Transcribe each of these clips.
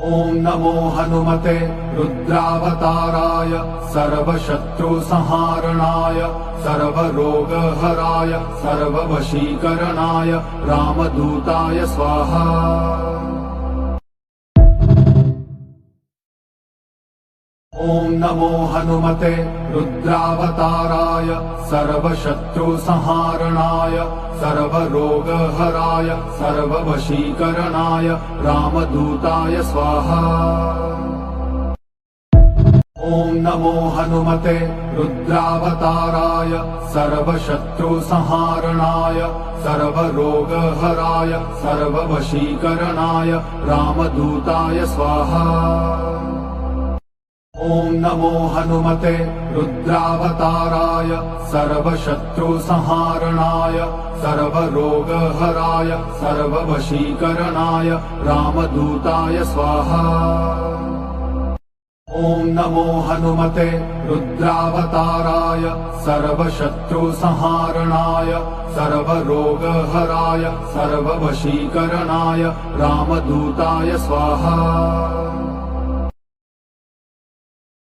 ॐ नमो हनुमते रुद्रावताराय सर्वशत्रुसंहारणाय सर्वरोगहराय सर्ववशीकरणाय रामदूताय स्वाहा। ॐ नमो हनुमते रुद्रावताराय सर्वशत्रुसंहारणाय सर्वरोगहराय सर्ववशीकरणाय रामदूताय स्वाहा। ॐ नमो हनुमते रुद्रावताराय सर्वशत्रुसंहारणाय सर्वरोगहराय सर्ववशीकरणाय रामदूताय स्वाहा। ॐ नमो हनुमते रुद्रावताराय सर्वशत्रुसंहारणाय सर्वरोगहराय सर्ववशीकरणाय रामदूताय स्वाहा। ॐ नमो हनुमते रुद्रावताराय सर्वशत्रुसंहारणाय सर्वरोगहराय सर्ववशीकरणाय रामदूताय स्वाहा।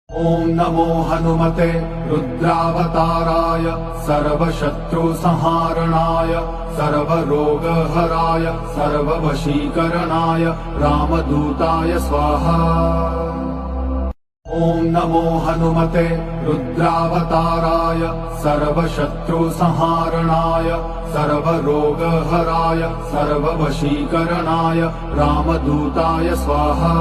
ॐ नमो हनुमते रुद्रावताराय सर्वशत्रुसंहारणाय सर्वरोगहराय सर्ववशीकरणाय रामदूताय स्वाहा। ॐ नमो हनुमते रुद्रावताराय सर्वशत्रुसंहारणाय सर्वरोगहराय सर्ववशीकरणाय रामदूताय स्वाहा।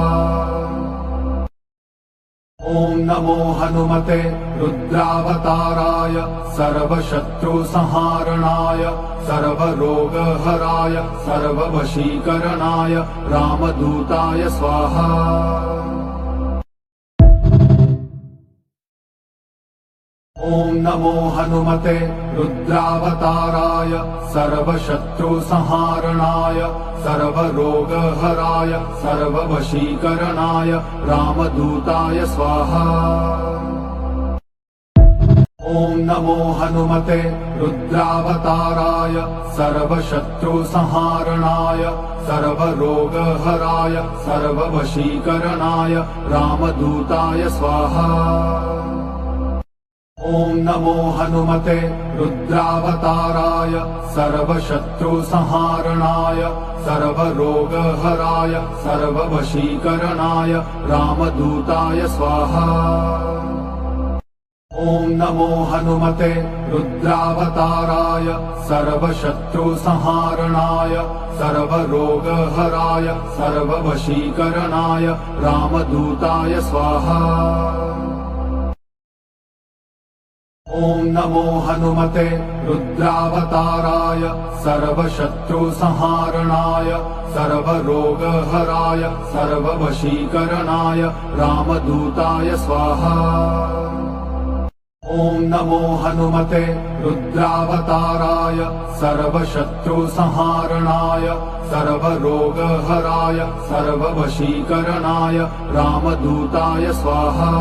ॐ नमो हनुमते रुद्रावताराय सर्वशत्रुसंहारणाय सर्वरोगहराय सर्ववशीकरणाय रामदूताय स्वाहा। ॐ नमो हनुमते रुद्रावताराय सर्वशत्रुसंहारणाय सर्वरोगहराय सर्ववशीकरणाय रामदूताय स्वाहा। ॐ नमो हनुमते रुद्रावताराय सर्वशत्रुसंहारणाय सर्वरोगहराय सर्ववशीकरणाय रामदूताय स्वाहा। ॐ नमो हनुमते रुद्रावताराय सर्वशत्रुसंहारणाय सर्वरोगहराय सर्ववशीकरणाय रामदूताय स्वाहा। ॐ नमो हनुमते रुद्रावताराय सर्वशत्रुसंहारणाय सर्वरोगहराय सर्ववशीकरणाय रामदूताय स्वाहा। ॐ नमो हनुमते रुद्रावताराय सर्वशत्रुसंहारणाय सर्वरोगहराय सर्ववशीकरणाय रामदूताय स्वाहा। ॐ नमो हनुमते रुद्रावताराय सर्वशत्रुसंहारणाय सर्वरोगहराय सर्ववशीकरणाय रामदूताय स्वाहा।